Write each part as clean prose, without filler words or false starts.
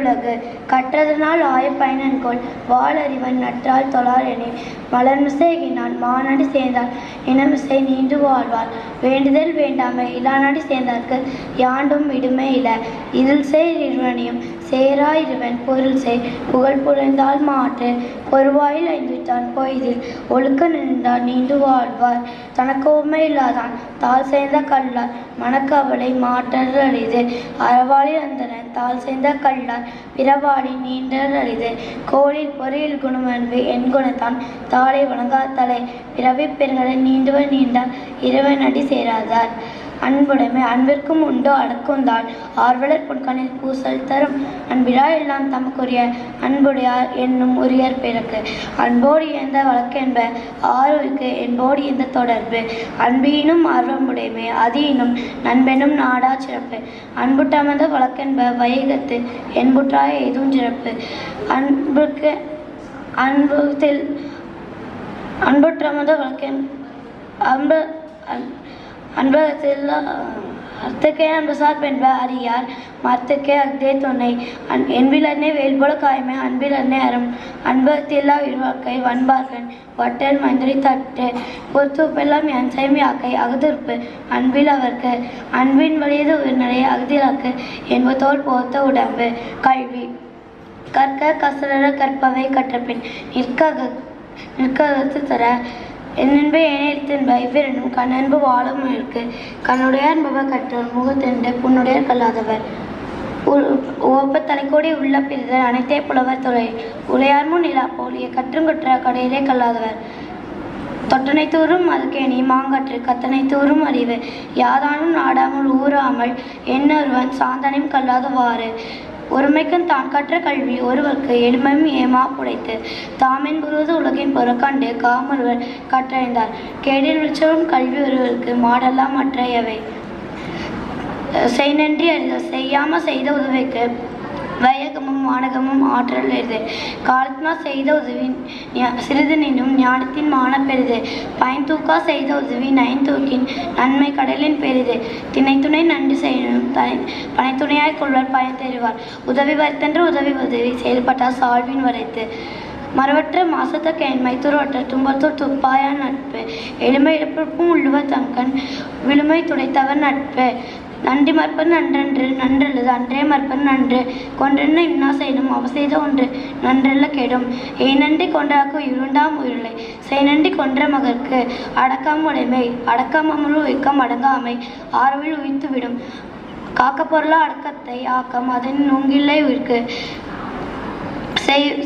உலகு கற்றதனால் ஆயப்பயனன்கொள் வாளறிவன் நற்றால் தொழார் எனில் மலர்மிசையினான் மானடி சேர்ந்தால் இனமிசை நீண்டு வாழ்வார் வேண்டுதல் வேண்டாமை இலானடி சேர்ந்தார்க்கு யாண்டும் விடுமை இல இருள் சேர் இருவனையும் சேரா இருவன் பொருள் சேர் புகழ் புரிந்தால் மாற்று பொறுவாயில் ஐந்துவிட்டான் பொய்தில் ஒழுக்க நின்றார் நீண்டு வாழ்வார் தனக்கு உண்மை இல்லாதான் தாள் சேர்ந்த கல்லார் மனக்கவலை மாற்றல் அரிது அறவாளில் அந்தனன் தாள் சேர்ந்த கல்லார் பிறவாளி நீண்டல் அரிது கோளில் பொறியில் குணமன்பு என் குணத்தான் தாளை வணங்காத்தலை பிறவி பெருங்கலை நீண்டுவர் நீண்டார் இறைவன் அடி சேராதார் அன்புடைமை அன்பிற்கும் உண்டோ அடக்குந்தாள் ஆர்வலர் பொன்கணில் பூசல் தரும் அன்பிலா எல்லாம் தமக்குரிய அன்புடையார் என்னும் உரியர் பிறக்கு அன்போடு இயந்த வழக்கென்ப ஆறுக்கு என்போடு இந்த தொடர்பு அன்பினும் ஆர்வமுடைமை அதினும் நண்பெனும் நாடா சிறப்பு அன்புட்டமர்ந்த வழக்கென்ப வைகத்து என்புற்றாய எதுவும் சிறப்பு அன்புக்கு அன்புத்தில் அன்புற்றமர்ந்த வழக்கென் அன்பு அன்பகத்தில் அர்த்தக்கே அன்பு சார்பென்ப அறியார் மர்த்தக்கே அக்தே துணை என்பிலன்னே வேல்போல காய்மை அன்பிலன்னே அறம் அன்பகத்தில்லா இருவாக்கை வன்பார்கன் வட்டல் மந்திரி தட்டு பொறுத்துப்பெல்லாம் என் சேமியாக்கை அகுதிர்ப்பு அன்பில் அவர்க்கு அன்பின் வலியது உயிர்நிலை அகுதிலாக்கு என்பதோல் போத்த உடம்பு கல்வி கற்க கசடர கற்பவை கற்றபின் நிற்கத்து தர என்னென்ப ஏனெடுத்தென்ப இவ்விரண்டும் கண்ணன்பு வாழும் இருக்கு கண்ணுடையார் என்பவ கற்றோர் முகத்தெண்டு புண்ணுடையார் கல்லாதவர் ஒப்ப தலைக்கோடி உள்ள பிரிதர் அனைத்தே புலவர் தொலை உளையார் முன் நிலா போலிய கற்றுங்கற்ற கடையிலே கல்லாதவர் தொட்டனை தூரும் அதுக்கேணி மாங்கற்று கத்தனை தூரும் அறிவு யாதானும் நாடாமல் ஊறாமல் என்னொருவன் சாந்தனையும் கல்லாதவாறு ஒருமைக்கும் தான் கற்ற கல்வி ஒருவருக்கு எளிமையும் ஏமா புடைத்து தாமென் புரிவது உலகின் புறக்கண்டு காமொருவர் கற்றறிந்தார் கேடில் விழிச்சவும் கல்வி ஒருவருக்கு மாடெல்லாம் மற்றையவை செய் நன்றி அறிதல் செய்யாம செய்த உதவிக்கு வையகமும் வானகமும் ஆற்றல் எருது காலத்தினா செய்த உதவி சிறிது நின்னும் ஞானத்தின் மான பெரிது பயன் தூக்கா செய்த உதவி நயன்தூக்கின் நன்மை கடலின் பெரிது திணைத்துணை நன்றி செய்யணும் பனைத்துணையாய் கொள்வர் பயன் தெரிவார் உதவி வரைத்தென்று உதவி செயல்பட்டார் சால்வின் வரைத்து மரவற்ற மாசத்த கேண்மை துருவற்ற துன்பத்தூர் துப்பாய நட்பு எளிமை இழப்பிற்கும் உள்ளுவர் தங்கன் விழுமை துடைத்தவர் நட்பு நன்றி மற்பது நன்றன்று நன்றல்லது அன்றே மற்பது நன்று கொன்றென்ன இன்னா செய்யணும் அவ செய்த ஒன்று நன்றல்ல கெடும் ஏனன்றி கொன்றாக்கு இருண்டாம் உயிரில்லை செய்நன்றி கொன்ற மகற்கு அடக்கம் உடைமை அடக்கமமுழு உயிக்கம் அடங்காமை ஆர்வில் உயிர்த்து விடும் காக்க பொருளா அடக்கத்தை ஆக்கம் அதன் நோங்கில்லை உயிர்க்கு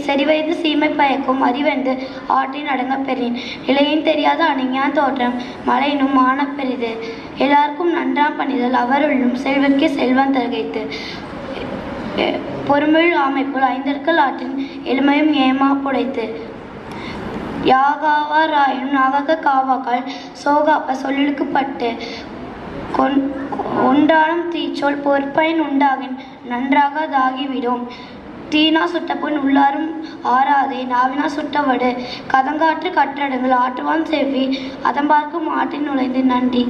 செறிவைந்து சீமை பயக்கும் அறிவெந்து ஆற்றின் அடங்க பெறின் இலையின் தெரியாத அணிஞான் தோற்றம் மழையினும் மான பெரிது எல்லாருக்கும் நன்றாம் பணிதல் அவருள்ளும் செல்வர்க்கே செல்வம் தருகைத்து பொறுமிழ் அமைப்புள் ஐந்தற்கள் ஆற்றின் எளிமையும் ஏமா புடைத்து யாகாவாராயினும் நாகாக்க காவாக்கால் சோகாப்ப சொல்லிழுக்கப்பட்டு உண்டானும் தீச்சொல் பொறுப்பயன் உண்டாகின் நன்றாகதாகிவிடும் தீனா சுட்டப்புண் உள்ளாரும் ஆறாதே நாவினா சுட்டவடு கதங்காற்று கற்றடங்கள் ஆற்றுவான் செவ்வி அதம்பார்க்கும் ஆற்றின் நுழைந்து நன்றி.